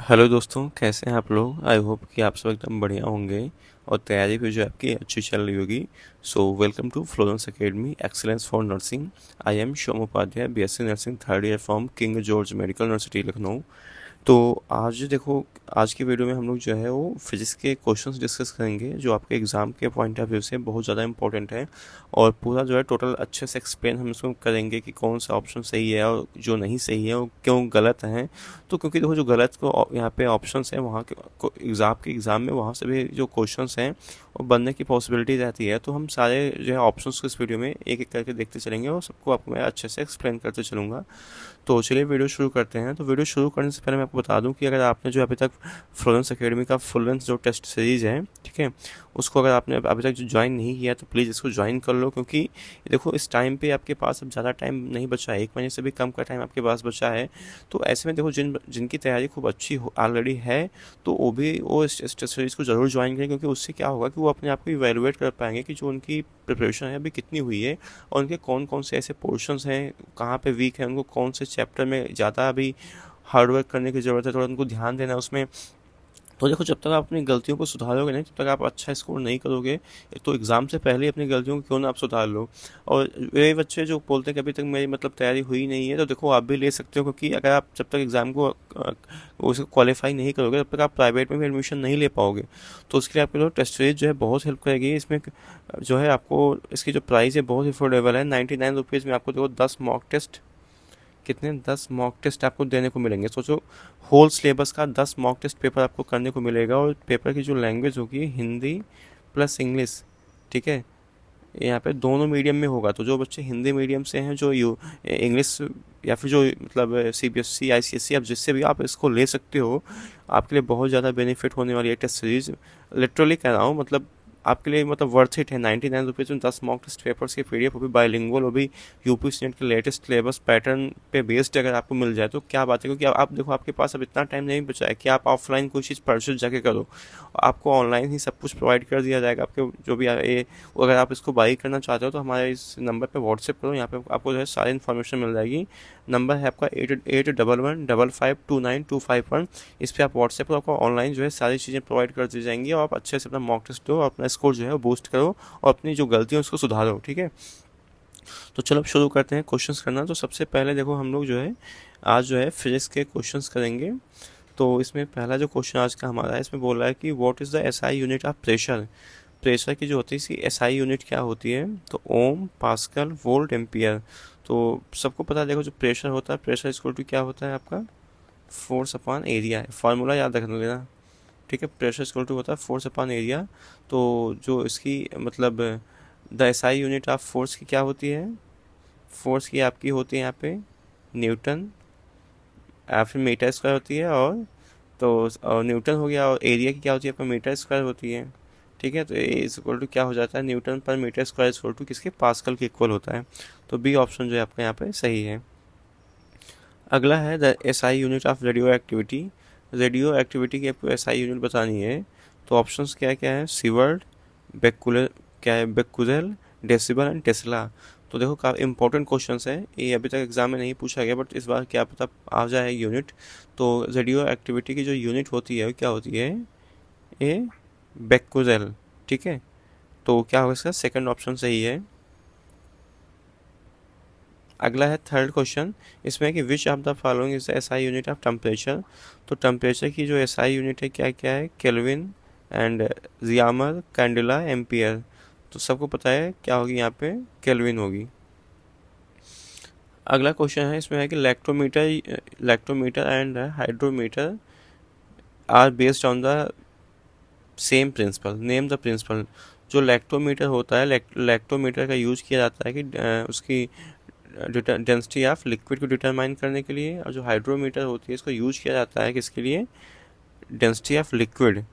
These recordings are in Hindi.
हेलो दोस्तों, कैसे हैं आप लोग। आई होप कि आप सब एकदम बढ़िया होंगे और तैयारी भी जो आपकी अच्छी चल रही होगी। So welcome to Florence academy excellence for nursing. I am Shom Upadhyay, BSc nursing third year from King George Medical University Lucknow. तो आज देखो, आज की वीडियो में हम लोग जो है वो फिजिक्स के क्वेश्चंस डिस्कस करेंगे जो आपके एग्ज़ाम के पॉइंट ऑफ व्यू से बहुत ज़्यादा इंपॉर्टेंट है। और पूरा जो है टोटल अच्छे से एक्सप्लेन हम इसको करेंगे कि कौन सा ऑप्शन सही है और जो नहीं सही है वो क्यों गलत है। तो क्योंकि देखो, जो गलत को यहाँ पे ऑप्शंस हैं वहाँ के एग्ज़ाम में वहाँ से भी जो क्वेश्चंस हैं वो बनने की पॉसिबिलिटी रहती है। तो हम सारे जो है ऑप्शंस को इस वीडियो में एक एक करके देखते चलेंगे और सबको आपको मैं अच्छे से एक्सप्लेन करते चलूँगा। तो चलिए वीडियो शुरू करते हैं। तो वीडियो शुरू करने से पहले मैं आपको बता दूं कि अगर आपने जो अभी तक फ्लोरेंस एकेडमी का फुल लेंथ जो टेस्ट सीरीज़ है, ठीक है, उसको अगर आपने अभी तक जो ज्वाइन नहीं किया तो प्लीज़ इसको ज्वाइन कर लो। क्योंकि देखो, इस टाइम पे आपके पास अब ज़्यादा टाइम नहीं बचा है, 1 महीने से भी कम का टाइम आपके पास बचा है। तो ऐसे में देखो, जिनकी तैयारी खूब अच्छी ऑलरेडी है, तो वो इस टेस्ट सीरीज़ को ज़रूर ज्वाइन करें। क्योंकि उससे क्या होगा कि वो अपने आप को इवेलुएट कर पाएंगे कि जो उनकी प्रिपरेशन है अभी कितनी हुई है और उनके कौन कौन से ऐसे पोर्शंस हैं, कहाँ पे वीक है, उनको कौन से चैप्टर में ज़्यादा अभी हार्ड वर्क करने की ज़रूरत है, थोड़ा उनको ध्यान देना है उसमें। तो देखो, जब तक आप अपनी गलतियों को सुधारोगे नहीं तब तक आप अच्छा स्कोर नहीं करोगे। तो एग्ज़ाम से पहले अपनी गलतियों को क्यों ना आप सुधार लो। और वे बच्चे जो बोलते हैं कि अभी तक मेरी मतलब तैयारी हुई नहीं है, तो देखो आप भी ले सकते हो। क्योंकि अगर आप जब तक एग्ज़ाम को उसको क्वालिफाई नहीं करोगे तब तक आप प्राइवेट में भी एडमिशन नहीं ले पाओगे। तो उसके लिए आपके लिए टेस्ट सीरीज जो है बहुत हेल्प करेगी। इसमें जो है आपको इसकी जो प्राइस है बहुत अफोर्डेबल है। 99 रुपीज़ में आपको देखो 10 मॉक टेस्ट, कितने 10 मॉक टेस्ट आपको देने को मिलेंगे। सोचो, होल सिलेबस का 10 मॉक टेस्ट पेपर आपको करने को मिलेगा। और पेपर की जो लैंग्वेज होगी हिंदी प्लस इंग्लिश, ठीक है, यहाँ पे दोनों मीडियम में होगा। तो जो बच्चे हिंदी मीडियम से हैं, जो यू इंग्लिश या फिर जो मतलब सीबीएसई आईसीएसई, आप जिससे भी आप इसको ले सकते हो, आपके लिए बहुत ज़्यादा बेनिफिट होने वाली है टेस्ट सीरीज। लिटरली कह रहा हूँ, मतलब आपके लिए मतलब वर्थ इट है। 99 रुपीज़ में 10 मॉक टेस्ट पेपर्स की पीडीएफ, वो भी बाइलिंगुअल, वो भी यूपी स्टेट के लेटेस्ट सिलेबस पैटर्न पे बेस्ड अगर आपको मिल जाए तो क्या बात है। क्योंकि आप देखो, आपके पास अब इतना टाइम नहीं बचा है कि आप ऑफलाइन कोई चीज़ परचेज जाके करो। आपको ऑनलाइन ही सब कुछ प्रोवाइड कर दिया जाएगा। आपके जो भी ये, अगर आप इसको बाई करना चाहते हो तो हमारे इस नंबर पे व्हाट्सएप करो। यहाँ पे आपको जो है सारी इन्फॉर्मेशन मिल जाएगी। नंबर है आपका 8811552925 इस पर आप व्हाट्सएप पर आपको ऑनलाइन जो है सारी चीज़ें प्रोवाइड कर दी जाएंगी। और आप अच्छे से अपना मॉक टेस्ट दो और अपना स्कोर जो है वो बूस्ट करो और अपनी जो गलतियाँ उसको सुधारो, ठीक है। तो चलो अब शुरू करते हैं क्वेश्चंस करना। तो सबसे पहले देखो, हम लोग जो है आज जो है फिजिक्स के क्वेश्चंस करेंगे। तो इसमें पहला जो क्वेश्चन आज का हमारा है, इसमें बोल रहा है कि what is the SI unit of pressure. Pressure की जो होती है इसकी एसआई यूनिट क्या होती है, तो ओम, पास्कल, वोल्ट, एम्पियर। तो सबको पता है, देखो जो प्रेशर होता है, प्रेशर इक्वल टू क्या होता है आपका, फोर्स अपॉन एरिया है। फार्मूला याद रख लेना, ठीक है। प्रेशर इक्वल टू होता है फोर्स अपॉन एरिया। तो जो इसकी मतलब the SI unit of force की क्या होती है, फोर्स की आपकी होती है यहाँ पे न्यूटन या फिर मीटर स्क्वायर होती है। और तो न्यूटन हो गया। और एरिया की क्या होती है आपका, मीटर स्क्वायर होती है, ठीक है। तो ए इज इक्वल टू क्या हो जाता है, newton per metre square is equal to किसके, पास्कल के इक्वल होता है। तो बी ऑप्शन जो है आपका यहाँ पे सही है। अगला है the SI unit of radio activity. Radio activity की आपको एसआई यूनिट बतानी है। तो ऑप्शंस क्या क्या है, सीवर्ड, बेकुलर, क्या है, बेकुजेल, डेसिबल एंड टेस्ला। तो देखो, काफ़ी इंपॉर्टेंट क्वेश्चन है ये, अभी तक एग्जाम में नहीं पूछा गया बट इस बार क्या पता आ जाए यूनिट। तो रेडियो एक्टिविटी की जो यूनिट होती है क्या होती है, ए बेकुजेल, ठीक है। तो क्या होगा, इसका सेकंड ऑप्शन सही है। अगला है थर्ड क्वेश्चन, इसमें कि which of the following is the SI unit of temperature. तो टेम्परेचर की जो एसआई यूनिट है क्या क्या है, केल्विन एंड जियामर, कैंडुला, एम्पियर। तो सबको पता है क्या होगी यहाँ पे, केल्विन होगी। अगला क्वेश्चन है, इसमें है कि lactometer and hydrometer are based on the same principle, name the principle. जो लैक्टोमीटर होता है, लैक्टोमीटर का यूज किया जाता है कि उसकी डेंसिटी ऑफ लिक्विड को डिटरमाइन करने के लिए। और जो हाइड्रोमीटर होती है इसको यूज किया जाता है किसके लिए, डेंसिटी ऑफ लिक्विड,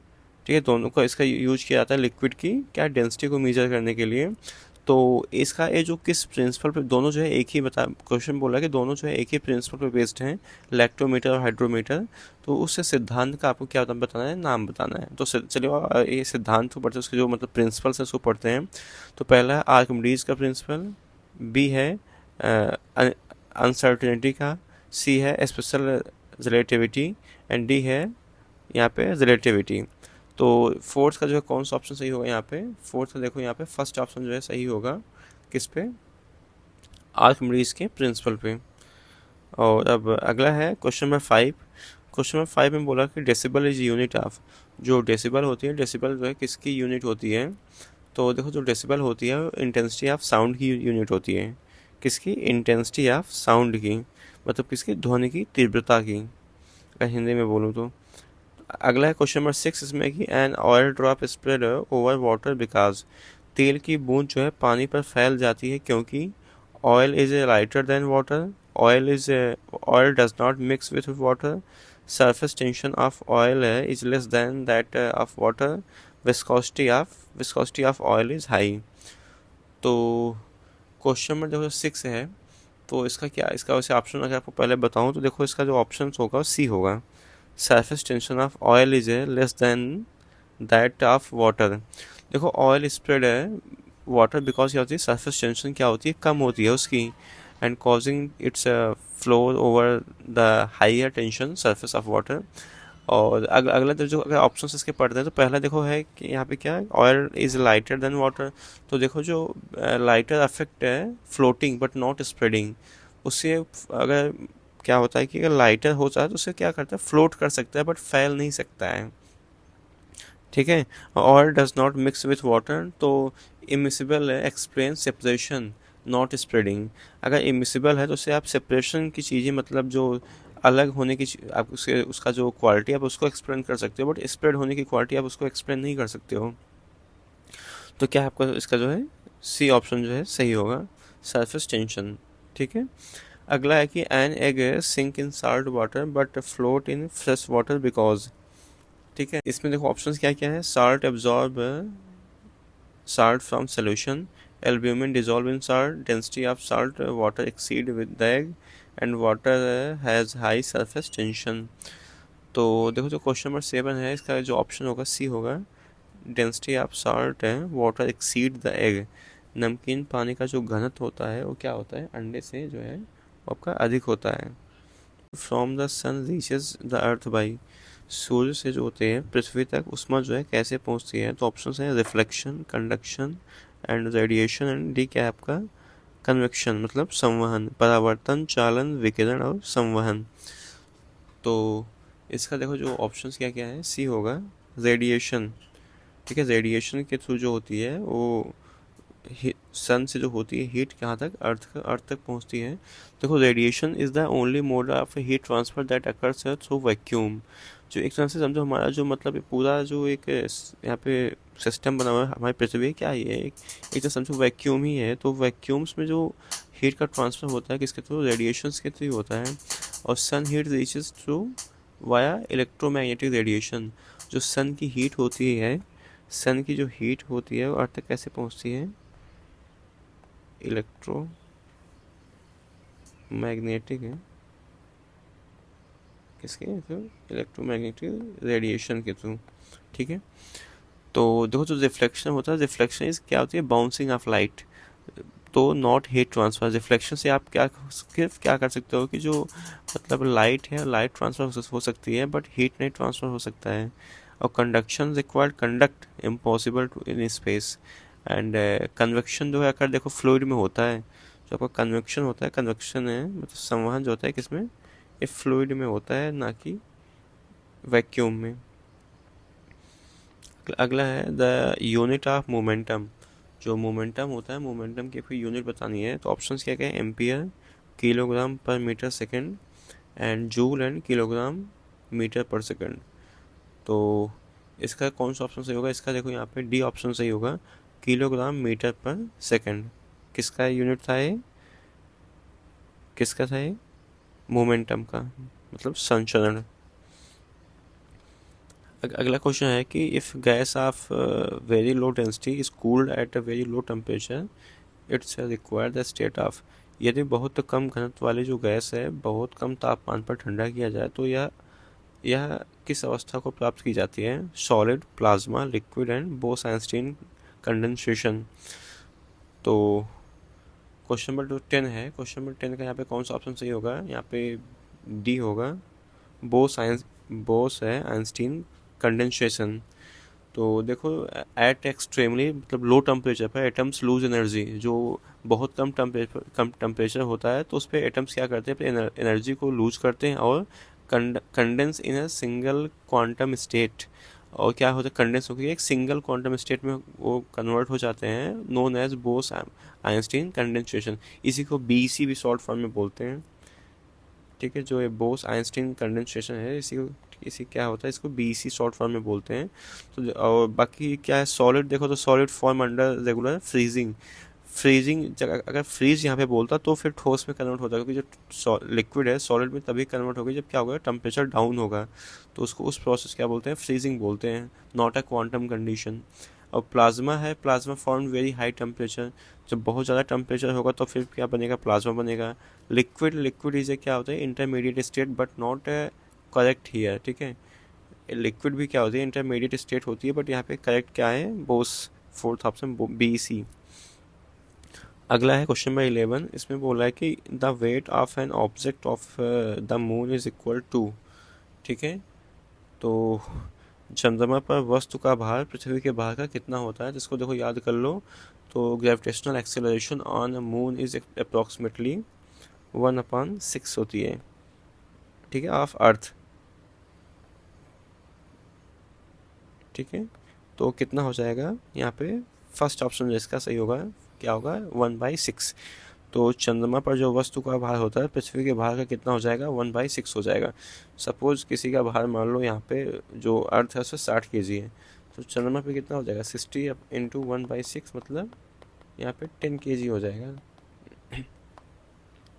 ठीक है। दोनों का इसका यूज किया जाता है लिक्विड की क्या डेंसिटी को मेजर करने के लिए। तो इसका ये जो किस प्रिंसिपल पे, दोनों जो है एक ही बता, क्वेश्चन बोला कि दोनों जो है एक ही प्रिंसिपल पे बेस्ड हैं, लैक्टोमीटर और हाइड्रोमीटर। तो उस सिद्धांत का आपको क्या बताना है, नाम बताना है। तो चलिए ये सिद्धांत को पढ़ते हैं, उसके जो मतलब प्रिंसिपल है उसको पढ़ते हैं। तो पहला है आर्किमिडीज का प्रिंसिपल, बी है अनसर्टेनिटी का, सी है स्पेशल रिलेटिविटी, एंड डी है यहाँ पे रिलेटिविटी। तो फोर्थ का जो है कौन सा ऑप्शन सही होगा यहाँ पे? फोर्थ का देखो यहाँ पे फर्स्ट ऑप्शन जो है सही होगा, किस पे? आर्किमिडीज के प्रिंसिपल पे। और अब अगला है क्वेश्चन नंबर 5। क्वेश्चन नंबर 5 में बोला कि डेसिबल इज यूनिट ऑफ, जो डेसिबल होती है, डेसिबल जो है किसकी यूनिट होती है? तो देखो जो डेसिबल होती है इंटेंसिटी ऑफ साउंड की यूनिट होती है। किसकी? इंटेंसिटी ऑफ साउंड की, मतलब किसकी? ध्वनि की तीव्रता की, अगर हिंदी में बोलूँ तो। अगला है क्वेश्चन नंबर 6, इसमें कि an oil drop spread over water because, तेल की बूंद जो है पानी पर फैल जाती है क्योंकि oil is lighter than water, oil does not mix with water, surface tension of oil is less than that of water, viscosity of oil is high। तो क्वेश्चन नंबर देखो 6 है, तो इसका क्या, इसका वैसे ऑप्शन अगर आपको पहले बताऊं तो देखो इसका जो ऑप्शन होगा वो सी होगा, surface tension of oil is less than that of water. देखो ऑयल स्प्रेड है वाटर बिकॉज क्या होती है, सरफेस टेंशन क्या होती है, कम होती है उसकी, and causing it's flow over the higher tension surface of water. और अगला जो अगर ऑप्शन इसके पढ़ते हैं तो पहला देखो है कि यहाँ पे क्या है, oil is lighter than water. तो देखो जो लाइटर अफेक्ट है फ्लोटिंग बट नॉट स्प्रेडिंग, उससे अगर क्या होता है कि अगर लाइटर होता है तो उससे क्या करता है, फ्लोट कर सकता है बट फैल नहीं सकता है, ठीक है। Oil does not mix with water, तो इमिसिबल है, एक्सप्लेन सेपरेशन नॉट स्प्रेडिंग। अगर इमिसिबल है तो उससे आप सेपरेशन की चीज़ें, मतलब जो अलग होने की आप उसके उसका जो क्वालिटी आप उसको एक्सप्लेन कर सकते हो, बट स्प्रेड होने की क्वालिटी आप उसको एक्सप्लेन नहीं कर सकते हो। तो क्या आपका इसका जो है सी ऑप्शन जो है सही होगा, सरफेस टेंशन, ठीक है। अगला है कि an egg sink in salt water but float in fresh water because, ठीक है। इसमें देखो ऑप्शंस क्या क्या है, salt absorb salt from solution, albumin dissolve in salt, density of salt water exceed with the egg, and water has high surface tension। तो देखो जो क्वेश्चन नंबर 7 है इसका जो ऑप्शन होगा सी होगा, डेंसिटी ऑफ साल्ट है वाटर एक्सीड द एग, नमकीन पानी का जो घनत्व होता है वो क्या होता है, अंडे से जो है वो आपका अधिक होता है। From the sun reaches the earth by, सूर्य से जो होते हैं पृथ्वी तक ऊष्मा जो है कैसे पहुंचती है? तो ऑप्शन है reflection, conduction and radiation, and D क्या है आपका, कन्वेक्शन, मतलब संवहन, परावर्तन, चालन, विकिरण और संवहन। तो इसका देखो जो ऑप्शंस क्या क्या है, सी होगा रेडिएशन, ठीक है। रेडिएशन के थ्रू जो होती है वो सन से जो होती है हीट कहाँ तक, अर्थ तक पहुँचती है। देखो radiation is the only mode of heat transfer that occurs through vacuum. जो एक तरह से समझो हमारा जो मतलब पूरा जो एक यहाँ पे सिस्टम बना हुआ है हमारी पृथ्वी, क्या है एक तरह समझो वैक्यूम ही है। तो वैक्यूम्स में जो हीट का ट्रांसफ़र होता है किसके थ्रू, रेडिएशंस के थ्रू होता है। और sun heat reaches through via electromagnetic radiation, जो सन की हीट होती है, सन की जो हीट होती है वो अर्थ तक कैसे पहुँचती है, इलेक्ट्रोमैग्नेटिक है, किसके थ्रू, इलेक्ट्रोमैग्नेटिक रेडिएशन के थ्रू, ठीक है। तो देखो जो रिफ्लेक्शन होता है, रिफ्लेक्शन इस क्या होती है, बाउंसिंग ऑफ लाइट, तो नॉट हीट ट्रांसफर। रिफ्लेक्शन से आप सिर्फ क्या कर सकते हो कि जो मतलब लाइट है, लाइट ट्रांसफर हो सकती है बट हीट नहीं ट्रांसफर हो सकता है। और conduction required conduct impossible to in space, and convection जो है अगर देखो फ्लूइड में होता है, जो आपका कन्वेक्शन होता है, कन्वेक्शन है मतलब संवहन जो होता है किसमें, ये फ्लूइड में होता है ना कि वैक्यूम में। अगला है द यूनिट ऑफ मोमेंटम, जो मोमेंटम होता है, मोमेंटम की कोई यूनिट बतानी है। तो ऑप्शंस क्या क्या है, ampere, kilogram per metre second, and joule and kilogram metre per second. तो इसका कौन सा ऑप्शन सही होगा, इसका देखो यहाँ पे डी ऑप्शन सही होगा, किलोग्राम मीटर पर सेकंड। किसका यूनिट था ये, किसका था ये, मोमेंटम का, मतलब संचरण। अगला क्वेश्चन है कि if gas off very low density is cooled at a very low temperature it's require the state of, यदि बहुत कम घनत्व वाली जो गैस है बहुत कम तापमान पर ठंडा किया जाए तो यह किस अवस्था को प्राप्त की जाती है, solid, plasma, liquid and Bose-Einstein condensation. तो क्वेश्चन नंबर 10 है, क्वेश्चन नंबर 10 का यहाँ पे कौन सा ऑप्शन सही होगा, यहाँ पे डी होगा, बोस है आइंस्टीन कंडेंसेशन। तो देखो एट एक्सट्रीमली मतलब लो टेम्परेचर पर एटम्स लूज एनर्जी। जो बहुत कम टेम्परेचर होता है तो उस पर एटम्स क्या करते हैं, अपनी एनर्जी को लूज करते हैं और condense in a single quantum state. और क्या होता है, कंडेंस होकर एक सिंगल क्वांटम स्टेट में वो कन्वर्ट हो जाते हैं, known as Bose Einstein condensation. इसी को बीसी भी शॉर्ट फॉर्म में बोलते हैं। ठीक है, जो ये बोस आइंस्टीन कंडेंसेशन है, इसी क्या होता है, इसको बीसी शॉर्ट फॉर्म में बोलते हैं। तो और बाकी क्या है, सॉलिड देखो तो solid form under regular freezing. अगर फ्रीज यहाँ पे बोलता तो फिर ठोस में कन्वर्ट होता है, क्योंकि जो लिक्विड है सॉलिड में तभी कन्वर्ट होगी जब क्या होगा, टेम्परेचर डाउन होगा। तो उसको उस प्रोसेस क्या बोलते हैं, फ्रीजिंग बोलते हैं, नॉट अ क्वांटम कंडीशन। और प्लाज्मा है, plasma form very high temperature. जब बहुत ज़्यादा टेम्परेचर होगा तो फिर क्या बनेगा, प्लाज्मा बनेगा। लिक्विड इसे क्या होता है, intermediate state but not correct here. ठीक है, लिक्विड भी क्या होती है, इंटरमीडिएट स्टेट होती है, बट यहाँ पे करेक्ट क्या है, Bose fourth option B C. अगला है क्वेश्चन नंबर 11। इसमें बोला है कि the weight of an object of the moon is equal to. ठीक है, तो चंद्रमा पर वस्तु का भार पृथ्वी के भार का कितना होता है, जिसको देखो याद कर लो। तो gravitational acceleration on moon is approximately 1/6 होती है। ठीक है, ऑफ अर्थ। ठीक है, तो कितना हो जाएगा यहाँ पे, फर्स्ट ऑप्शन जिसका सही होगा क्या होगा, 1/6। तो चंद्रमा पर जो वस्तु का भार होता है पृथ्वी के भार का कितना हो जाएगा, 1/6 हो जाएगा। सपोज किसी का भार मान लो यहाँ पे जो अर्थ है उससे 60 kg है, तो चंद्रमा पे कितना हो जाएगा, 60 इंटू 1/6 मतलब यहाँ पे 10 kg हो जाएगा।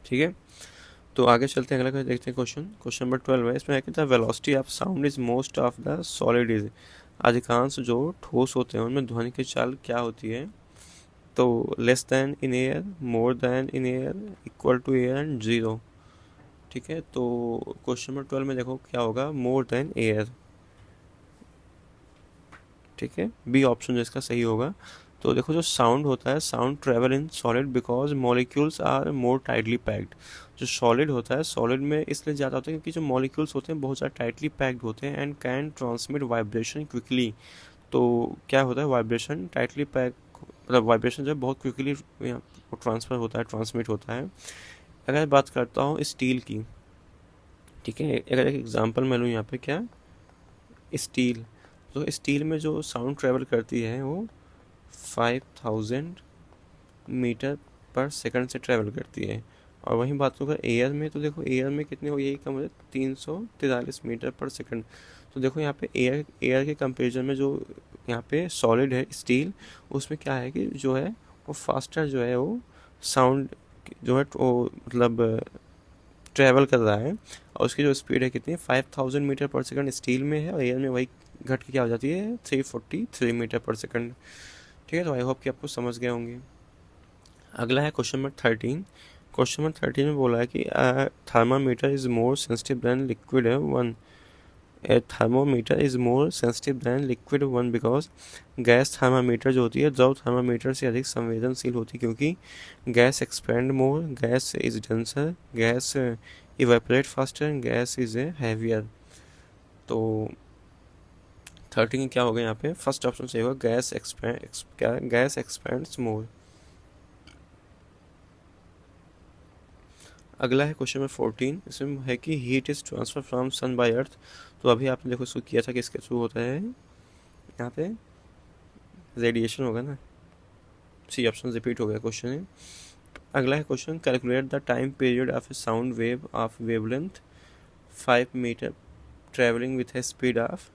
ठीक है, तो आगे चलते हैं, अगला देखते हैं क्वेश्चन नंबर 12 है। इसमें है कि the velocity of sound is most of the solid is. अधिकांश जो ठोस होते हैं उनमें ध्वनि की चाल क्या होती है, तो less than in air, more than in air, equal to air and zero. ठीक है, तो क्वेश्चन नंबर 12 में देखो क्या होगा, मोर देन एयर। ठीक है, बी ऑप्शन जो इसका सही होगा। तो देखो जो साउंड होता है, sound travel in solid because molecules are more tightly packed. जो सॉलिड होता है, सॉलिड में इसलिए ज़्यादा होता है क्योंकि जो मॉलिक्यूल्स होते हैं बहुत ज़्यादा टाइटली पैक्ड होते हैं and can transmit vibration quickly. तो क्या होता है, वाइब्रेशन टाइटली पैक मतलब वाइब्रेशन जो है बहुत क्विकली ट्रांसफ़र होता है, ट्रांसमिट होता है। अगर बात करता हूँ स्टील की, ठीक है, अगर एक एग्जांपल मैं लूँ यहाँ पे, क्या, स्टील। तो स्टील में जो साउंड ट्रेवल करती है वो 5000 मीटर पर सेकंड से ट्रेवल करती है। और वहीं बात होगा एयर में, तो देखो एयर में कितने हो, यही कम है, 343 मीटर पर सेकंड। तो देखो यहाँ पे एयर के कंपेरिजन में जो यहाँ पे सॉलिड है स्टील, उसमें क्या है कि जो है वो फास्टर जो है वो साउंड जो है वो मतलब ट्रैवल कर रहा है। और उसकी जो स्पीड है कितनी, 5000 मीटर पर सेकंड स्टील में है, और एयर में वही घट के क्या हो जाती है, 343 मीटर पर सेकंड। ठीक है, तो आई होप कि आपको समझ गए होंगे। अगला है क्वेश्चन नंबर 13। क्वेश्चन नंबर 13 में बोला है कि thermometer is more sensitive than liquid one. A thermometer is more sensitive than liquid one because gas thermometer जो होती है द्रव थर्मामीटर से अधिक संवेदनशील होती है, क्योंकि gas expand more, gas is denser, gas evaporate faster, gas is heavier. तो 13 क्या होगा यहाँ पे, फर्स्ट ऑप्शन सही होगा, गैस एक्सपेंड्स मोर। अगला है क्वेश्चन नंबर 14। इसमें है कि heat is transfer from sun by earth. तो अभी आपने देखो इसको किया था कि इसके थ्रू होता है, यहाँ पे रेडिएशन होगा ना, सी ऑप्शन रिपीट हो गया क्वेश्चन है। अगला है question, calculate the time period of a sound wave of wavelength 5 metre travelling with a speed of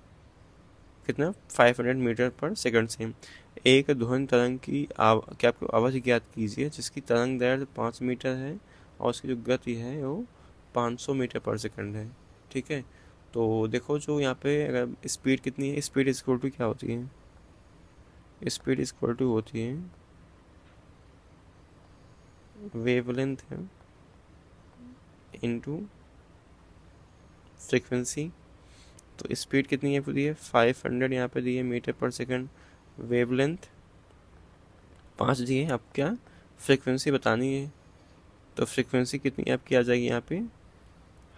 कितना, 500 मीटर पर सेकंड से। एक ध्वनि तरंग की क्या आपको आवाज़ ज्ञात कीजिए जिसकी तरंग दैर्घ्य 5 मीटर है और उसकी जो गति है वो 500 मीटर पर सेकंड है। ठीक है, तो देखो जो यहाँ पे अगर स्पीड कितनी है, स्पीड इक्वल टू क्या होती है, स्पीड इक्वल टू होती है वेवलेंथ है इनटू फ्रीक्वेंसी। तो स्पीड कितनी है दी है, 500 यहाँ पे दी है मीटर पर सेकंड, वेवलेंथ 5 दी है। अब क्या फ्रीक्वेंसी बतानी है, तो फ्रीक्वेंसी कितनी आपकी आ जाएगी यहाँ पे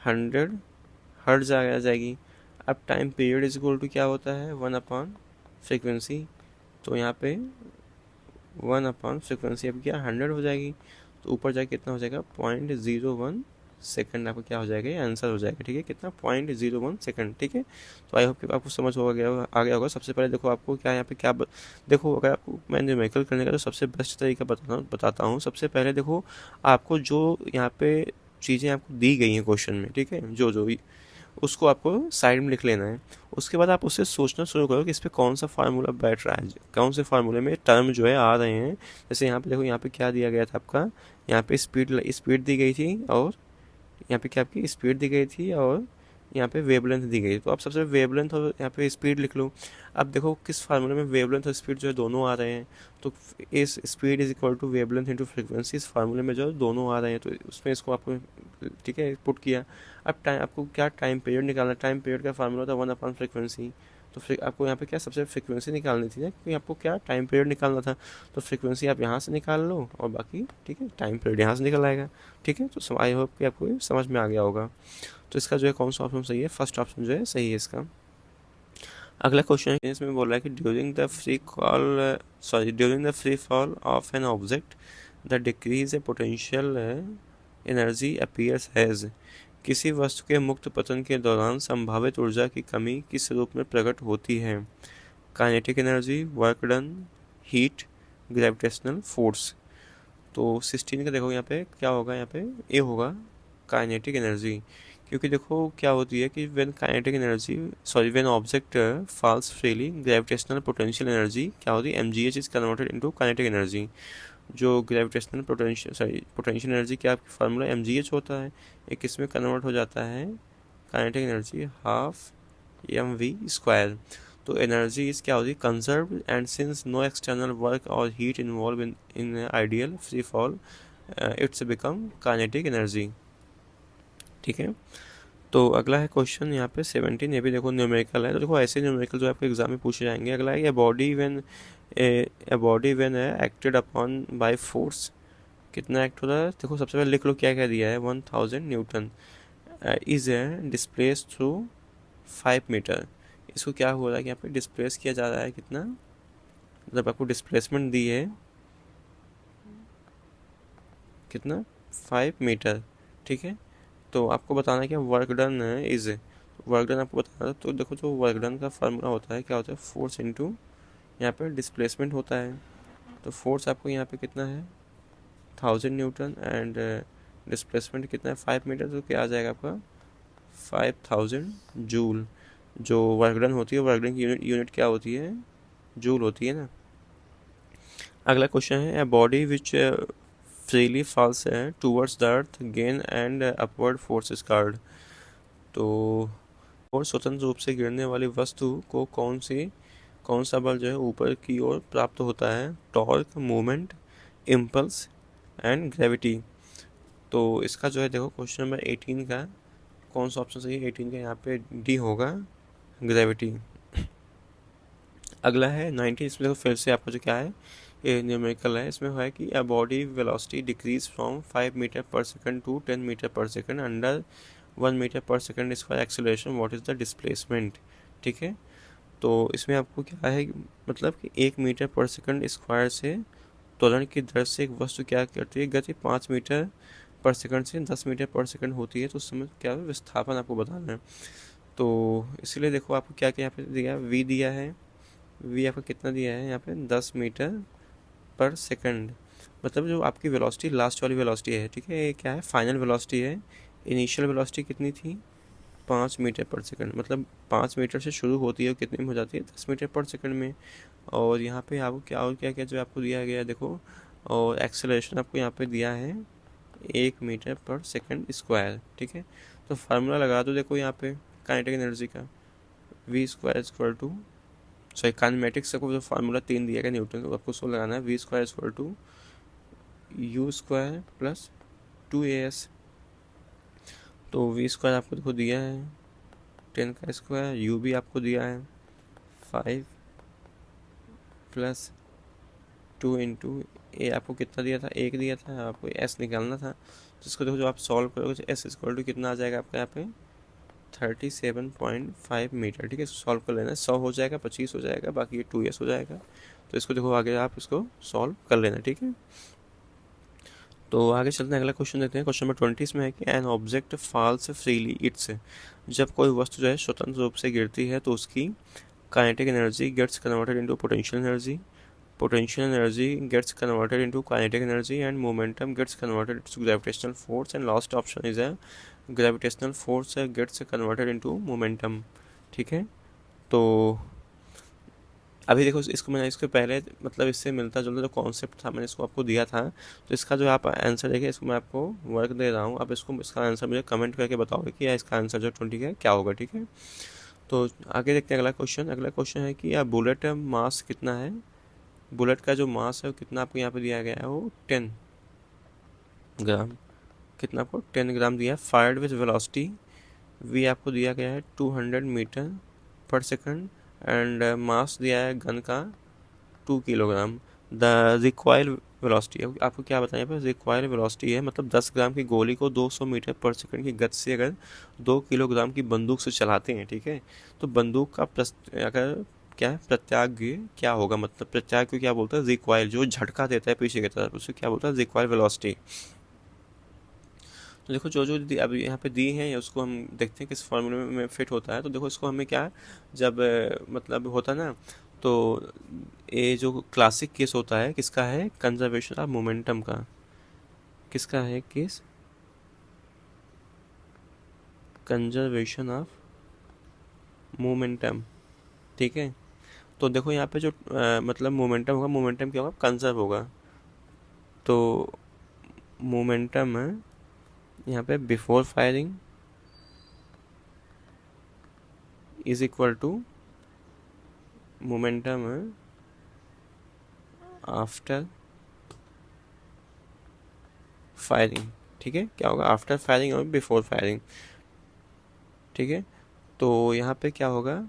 100 हर्ट्ज आ जाएगी। अब time period is equal to क्या होता है 1/फ्रीक्वेंसी, तो यहाँ पे 1/फ्रीक्वेंसी अब क्या 100 हो जाएगी, तो ऊपर जाके कितना हो जाएगा 0.01 सेकंड आपको क्या हो जाएगा, ये आंसर हो जाएगा। ठीक है, कितना 0.01 सेकंड। ठीक है, तो आई होप कि आपको समझ हो गया आ गया होगा। सबसे पहले देखो आपको क्या यहाँ पे क्या देखो, अगर आपको मैं न्यूमेरिकल करने का तो सबसे बेस्ट तरीका बताता हूँ। सबसे पहले देखो आपको जो यहाँ पे चीज़ें आपको दी गई हैं क्वेश्चन में, ठीक है, जो जो उसको आपको साइड में लिख लेना है। उसके बाद आप उससे सोचना शुरू करो कि इस पर कौन सा फार्मूला बैठ रहा है, कौन से फार्मूले में टर्म जो है आ रहे हैं। जैसे यहाँ पे देखो, यहाँ पे क्या दिया गया था आपका, यहाँ पे स्पीड दी गई थी, और यहाँ पे क्या आपकी स्पीड दी गई थी, और यहाँ पे वेवलेंथ दी गई। तो आप सबसे वेवलेंथ और यहाँ पे स्पीड लिख लो। अब देखो किस फार्मूले में वेवलेंथ और स्पीड जो है दोनों आ रहे हैं, तो इस speed is equal to wavelength into frequency, इस फार्मूले में जो है दोनों आ रहे हैं, तो उसमें इसको आपको ठीक है पुट किया। अब टाइम आपको क्या टाइम पीरियड निकालना, टाइम पीरियड का फार्मूला था 1/फ्रीक्वेंसी, तो फिर आपको यहाँ पे क्या सबसे फ्रीक्वेंसी निकालनी थी ना, क्योंकि आपको क्या टाइम पीरियड निकालना था, तो फ्रीक्वेंसी आप यहाँ से निकाल लो और बाकी ठीक है टाइम पीरियड यहाँ से निकल आएगा। ठीक है, तो आई होप कि आपको समझ में आ गया होगा। तो इसका जो है कौन सा ऑप्शन सही है, फर्स्ट ऑप्शन जो है सही है इसका। अगला क्वेश्चन है, इसमें बोल रहा है कि during the free fall of an object the decrease A potential energy appears has, किसी वस्तु के मुक्त पतन के दौरान संभावित ऊर्जा की कमी किस रूप में प्रकट होती है। Kinetic energy, work done, heat, gravitational force. तो 16 का देखो यहाँ पे क्या होगा, यहाँ पे ए होगा काइनेटिक एनर्जी, क्योंकि देखो क्या होती है कि when object falls freely, gravitational potential energy क्या होती है, mgh is converted into kinetic energy. जो ग्रेविटेशनल पोटेंशियल एनर्जी क्या आपकी फार्मूला mgh होता है, एक इसमें कन्वर्ट हो जाता है काइनेटिक एनर्जी 12mv²। तो एनर्जी इस क्या होती है conserve, and since no external work और heat involve in ideal free fall its become kinetic energy. ठीक है, तो अगला है क्वेश्चन यहाँ पे 17, ये भी देखो न्यूमेरिकल है। तो देखो ऐसे न्यूमेरिकल जो आपके एग्जाम में पूछे जाएंगे। अगला है a body when acted upon by force, कितना एक्ट होता है, देखो सबसे पहले लिख लो क्या क्या दिया है, 1000 newton is displace through 5 metre. इसको क्या हो रहा है कि यहाँ पे डिस्प्लेस किया जा रहा है कितना, मतलब आपको डिस्प्लेसमेंट दी है कितना 5 मीटर। ठीक है, तो आपको बताना है कि work done is, work done आपको बताना है। तो देखो जो वर्क डन का फार्मूला होता है क्या होता है, फोर्स इनटू यहाँ पे डिस्प्लेसमेंट होता है। तो फोर्स आपको यहाँ पे कितना है 1000 न्यूटन, एंड डिस्प्लेसमेंट कितना है 5 मीटर, तो क्या आ जाएगा आपका 5000 जूल। जो वर्क डन होती है, वर्क डन की यूनिट क्या होती है, जूल होती है ना। अगला क्वेश्चन है, a body which freely falls towards the earth gain and upward force is called. तो और स्वतंत्र रूप से गिरने वाली वस्तु को कौन सा बल जो है ऊपर की ओर प्राप्त होता है, torque, movement, impulse and gravity. तो इसका जो है देखो क्वेश्चन नंबर 18 का कौन सा ऑप्शन सही है, 18 का यहाँ पे डी होगा ग्रेविटी। अगला है 19, इसमें देखो फिर से आपका जो क्या है ये न्यूमेरिकल है। इसमें है कि a body velocity decrease from 5 metre per second to 10 metre per second under 1 metre per second square acceleration, what is the displacement. ठीक है, तो इसमें आपको क्या है मतलब कि 1 मीटर पर सेकंड स्क्वायर से त्वरण की दर से एक वस्तु क्या करती है, गति 5 मीटर पर सेकंड से 10 मीटर पर सेकंड होती है, तो उस समय क्या है विस्थापन आपको बताना है। तो इसीलिए देखो आपको क्या क्या यहाँ पे दिया है, वी दिया है, वी आपका कितना दिया है यहाँ पे 10 मीटर पर सेकंड, मतलब जो आपकी वेलोसिटी लास्ट वाली वेलोसिटी है। ठीक है, ये क्या है फाइनल वेलोसिटी है। इनिशियल वेलोसिटी कितनी थी 5 मीटर पर सेकंड, मतलब 5 मीटर से शुरू होती है और कितने में हो जाती है 10 मीटर पर सेकंड में। और यहाँ पे आपको क्या और क्या क्या जो आपको दिया गया है देखो, और एक्सेलरेशन आपको यहाँ पे दिया है 1 मीटर पर सेकंड स्क्वायर। ठीक है, तो फार्मूला लगा दो देखो यहाँ पे काइनेटिक एनर्जी का, v square equal to sorry kinematics को जो फार्मूला 3 दिया गया न्यूटन का, आपको उसको लगाना है, v square equal to u square plus 2as। तो वी स्क्वायर आपको देखो दिया है 10 का स्क्वायर, यू भी आपको दिया है 5 प्लस 2 इंटू ए आपको कितना दिया था 1 दिया था, आपको एस निकालना था। तो इसको देखो जो आप सॉल्व करोगे तो एस इक्वल टू कितना आ जाएगा आपका यहाँ पे 37.5 मीटर, ठीक है। सॉल्व कर लेना, 100 हो जाएगा, 25 हो जाएगा, बाकी ये 2s हो जाएगा। तो इसको देखो आगे आप इसको सॉल्व कर लेना, ठीक है। तो आगे चलते हैं, अगला क्वेश्चन देखते हैं। क्वेश्चन नंबर 20 इसमें है कि an object falls freely it's, जब कोई वस्तु जो है स्वतंत्र रूप से गिरती है तो उसकी kinetic energy gets converted into potential energy, potential energy gets converted into kinetic energy, and momentum gets converted into gravitational force, and last option is a gravitational force gets converted into momentum, ठीक है। तो अभी देखो इसको मैंने इसके पहले मतलब इससे मिलता जुलता जो कॉन्सेप्ट था मैंने इसको आपको दिया था, तो इसका जो आप आंसर देखिए, इसको मैं आपको वर्क दे रहा हूँ, आप इसको इसका आंसर मुझे कमेंट करके बताओगे कि इसका आंसर जो 20 है क्या होगा, ठीक है। तो आगे देखते हैं अगला क्वेश्चन। अगला क्वेश्चन है कि बुलेट मास कितना है। बुलेट का जो मास है वो कितना आपको यहाँ पे दिया गया है, वो 10 ग्राम। कितना आपको 10 ग्राम दिया है। फायर्ड विद वेलोसिटी वी आपको दिया गया है 200 metre per second, and mass दिया है गन का 2 किलोग्राम। द रिक्वायर्ड वेलोसिटी आपको क्या बताया यहाँ पे, रिक्वायर्ड वेलोसिटी है मतलब 10 ग्राम की गोली को 200 मीटर पर सेकंड की गति से अगर 2 किलोग्राम की बंदूक से चलाते हैं, ठीक है, तो बंदूक का अगर क्या है प्रत्याग्य क्या होगा, मतलब प्रत्याग्य को क्या बोलता है, रिक्वायर, जो झटका देता है पीछे की तरफ, उसे क्या बोलता है, रिक्वायर वेलोसिटी। तो देखो जो जो अभी यहाँ पे दी है उसको हम देखते हैं किस फॉर्मूले में फिट होता है। तो देखो इसको हमें क्या जब मतलब होता है ना, तो ये जो क्लासिक केस होता है किसका है, कंजर्वेशन ऑफ मोमेंटम का। किसका है केस, कंजर्वेशन ऑफ मोमेंटम, ठीक है। तो देखो यहाँ पे जो मतलब मोमेंटम होगा, मोमेंटम क्या होगा, कंजर्व होगा। तो मोमेंटम है यहाँ पे before firing is equal to momentum है आफ्टर फायरिंग, ठीक है। क्या होगा, आफ्टर फायरिंग और बिफोर फायरिंग, ठीक है। तो यहाँ पे क्या होगा,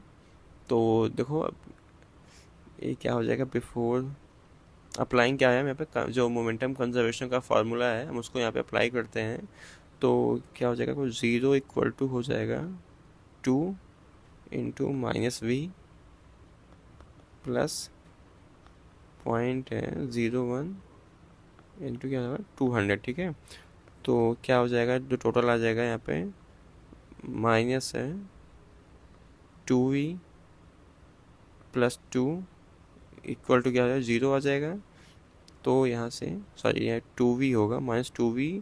तो देखो ये क्या हो जाएगा, बिफोर अप्लाइंग क्या है यहाँ पे, जो मोमेंटम कंजर्वेशन का फार्मूला है हम उसको यहाँ पे अप्लाई करते हैं। तो क्या हो जाएगा, 0 इक्वल टू हो जाएगा 2 into minus v plus 0.01 into क्या होगा 200, ठीक है। तो क्या हो जाएगा, जो टोटल आ जाएगा यहाँ पे माइनस है 2v प्लस 2 इक्वल टू क्या हो जाएगा 0 आ जाएगा। तो यहाँ से सॉरी ये 2v होगा माइनस 2v,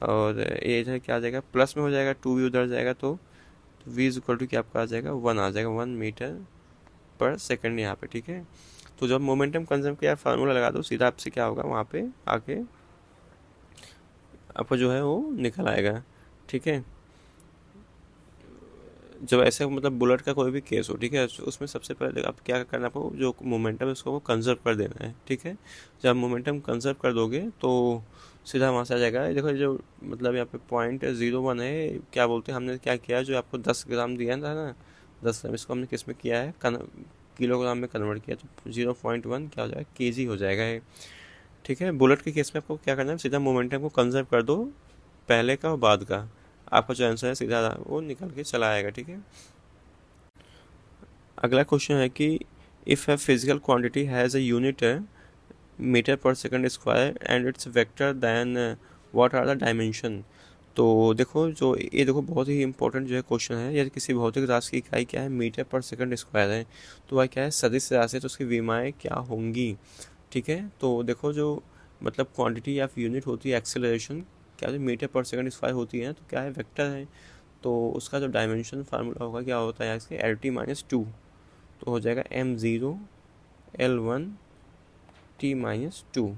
और ये इधर क्या आ जाएगा प्लस में हो जाएगा, 2v उधर जाएगा तो v इज इक्वल टू क्या आपका आ जाएगा 1 आ जाएगा, 1 मीटर पर सेकंड यहाँ पे, ठीक है। तो जब मोमेंटम कंजर्व का फार्मूला लगा दो सीधा आपसे क्या होगा वहाँ पे आके आपको जो है वो निकल आएगा, ठीक है। जब ऐसे मतलब बुलेट का कोई भी केस हो, ठीक है, उसमें सबसे पहले आप क्या करना, आपको जो मोमेंटम है उसको कंजर्व कर देना है, ठीक है। जब मोमेंटम कंजर्व कर दोगे तो सीधा वहाँ से आ जाएगा। देखो जो मतलब यहाँ पे 0.01 है, क्या बोलते हैं, हमने क्या किया, जो आपको 10 ग्राम दिया था ना, 10 ग्राम, इसको हमने किस में किया है, किलोग्राम में कन्वर्ट किया, तो 0.1 क्या हो जाएगा, केजी हो जाएगा ये, ठीक है। बुलेट के केस में आपको क्या करना है, सीधा मोमेंटम को कंजर्व कर दो, पहले का और बाद का, आपका जो आंसर है सीधा वो निकल के चला आएगा, ठीक है। अगला क्वेश्चन है कि if a physical quantity has a unit meter per second square and its vector then what are the dimension. तो देखो जो ये देखो बहुत ही इंपॉर्टेंट जो है क्वेश्चन है, यदि किसी भौतिक राशि की इकाई क्या है, मीटर पर सेकंड स्क्वायर है, तो वह क्या है, सदिश राशि है, तो उसकी विमाएँ क्या होंगी, ठीक है। तो देखो जो मतलब क्वांटिटी या यूनिट होती है एक्सेलरेशन, क्या है, मीटर पर सेकंड स्क्वायर होती है, तो क्या है, वेक्टर है, तो उसका जो डायमेंशन फार्मूला होगा क्या होता है इसके, LT-2, तो हो जाएगा M0 L1 T-2,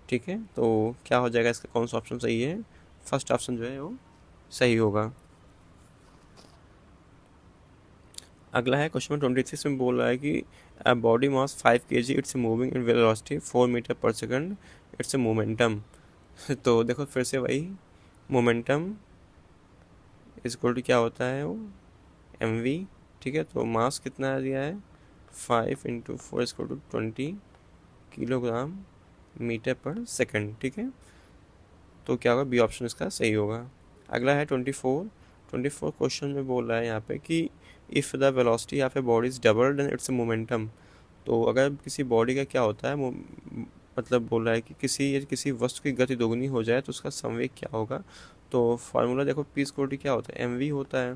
ठीक है। तो क्या हो जाएगा इसका, कौन सा ऑप्शन सही है, फर्स्ट ऑप्शन जो है वो सही होगा। अगला है क्वेश्चन नंबर 23 में बोल रहा है कि a body mass 5 kg it's moving in velocity 4 metre per second it's momentum. तो देखो फिर से वही मोमेंटम इज इक्वल टू क्या होता है वो mv, ठीक है। तो मास कितना दिया है 5 into 4 is equal to 20 kilogram metre per second, ठीक है। तो क्या होगा, बी ऑप्शन इसका सही होगा। अगला है 24 24 क्वेश्चन में बोल रहा है यहाँ पे कि इफ़ द वेलोसिटी यहाँ पे body is double than its momentum. तो अगर किसी बॉडी का क्या होता है, मतलब बोल रहा है कि किसी वस्तु की गति दोगुनी हो जाए तो उसका संवेग क्या होगा। तो फार्मूला देखो, पी स्क्वायर टी क्या होता है, एम वी होता है।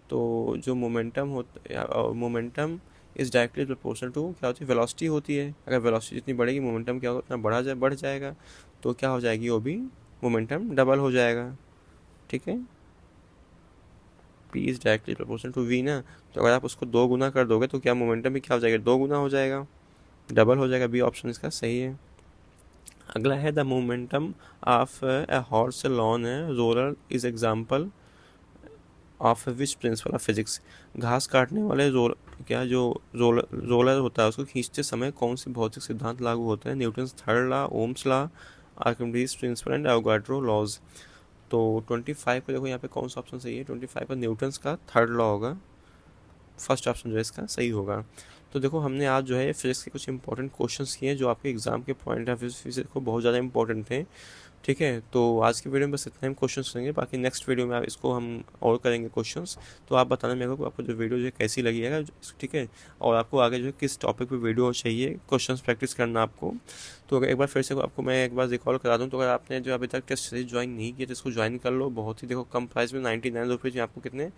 तो जो मोमेंटम होता, momentum is directly proportional to क्या होती है, वेलोसिटी होती है। अगर वेलोसिटी जितनी बढ़ेगी मोमेंटम क्या होगा, उतना बढ़ जाएगा। तो क्या हो जाएगी, वो भी मोमेंटम डबल हो जाएगा। ठीक है, p is directly proportional to v ना। तो अगर आप उसको 2 गुना कर दोगे तो क्या मोमेंटम भी क्या हो जाएगा, 2 गुना हो जाएगा, डबल हो जाएगा। बी ऑप्शन इसका सही है। अगला है the momentum of a horse lawn roller is example of which principle of physics. घास काटने वाले रोलर होता है, उसको खींचते समय कौन से भौतिक सिद्धांत लागू होते हैं। Newton's third law, Ohm's law, Archimedes principle and Avogadro laws. तो 25 को देखो यहाँ पे कौन सा ऑप्शन सही है, 25 का न्यूटन्स का थर्ड लॉ होगा, फर्स्ट ऑप्शन जो है इसका सही होगा। तो देखो हमने आज जो है फिजिक्स के कुछ इंपॉर्टेंट क्वेश्चंस किए जो आपके एग्जाम के पॉइंट ऑफ व्यू फिजिक्स को बहुत ज़्यादा इंपॉर्टेंट थे। ठीक है, तो आज की वीडियो में बस इतना ही क्वेश्चंस करेंगे, बाकी नेक्स्ट वीडियो में आप इसको हम और करेंगे क्वेश्चंस। तो आप बताना मेरे को आपको जो वीडियो जो है कैसी लगी है। ठीक है, और आपको आगे जो है किस टॉपिक पे वीडियो चाहिए, क्वेश्चंस प्रैक्टिस करना आपको। तो अगर एक बार फिर से आपको मैं एक बार रिकॉल करा दूँ, तो अगर आपने जो अभी तक टेस्ट सीरीज ज्वाइन नहीं किया तो इसको ज्वाइन कर लो। बहुत ही देखो कम प्राइस में 99 रुपीज़ में आपको कितने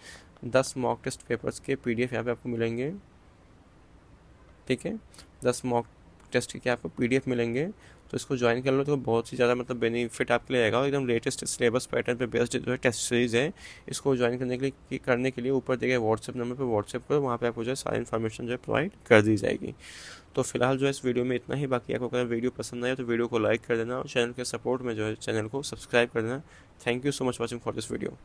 10 मॉक टेस्ट पेपर्स के PDF यहाँ पे आपको मिलेंगे। ठीक है, 10 मॉक टेस्ट के आपको PDF मिलेंगे, तो इसको ज्वाइन कर लो। तो बहुत ही ज़्यादा मतलब बेनिफिट आपके लिए रहेगा। और एकदम लेटेस्ट सिलेबस पैटर्न पे बेस्ड जो है टेस्ट सीरीज़ है, इसको ज्वाइन करने के लिए ऊपर दिए गए व्हाट्सएप नंबर पर व्हाट्सएप करो, वहाँ पे आपको जो है सारी इन्फॉर्मेशन जो है प्रोवाइड कर दी जाएगी। तो फिलहाल जो है इस वीडियो में इतना ही। बाकी आपको अगर वीडियो पसंद आए तो वीडियो को लाइक कर देना और चैनल के सपोर्ट में जो है चैनल को सब्सक्राइब कर देना। Thank you so much watching for this video.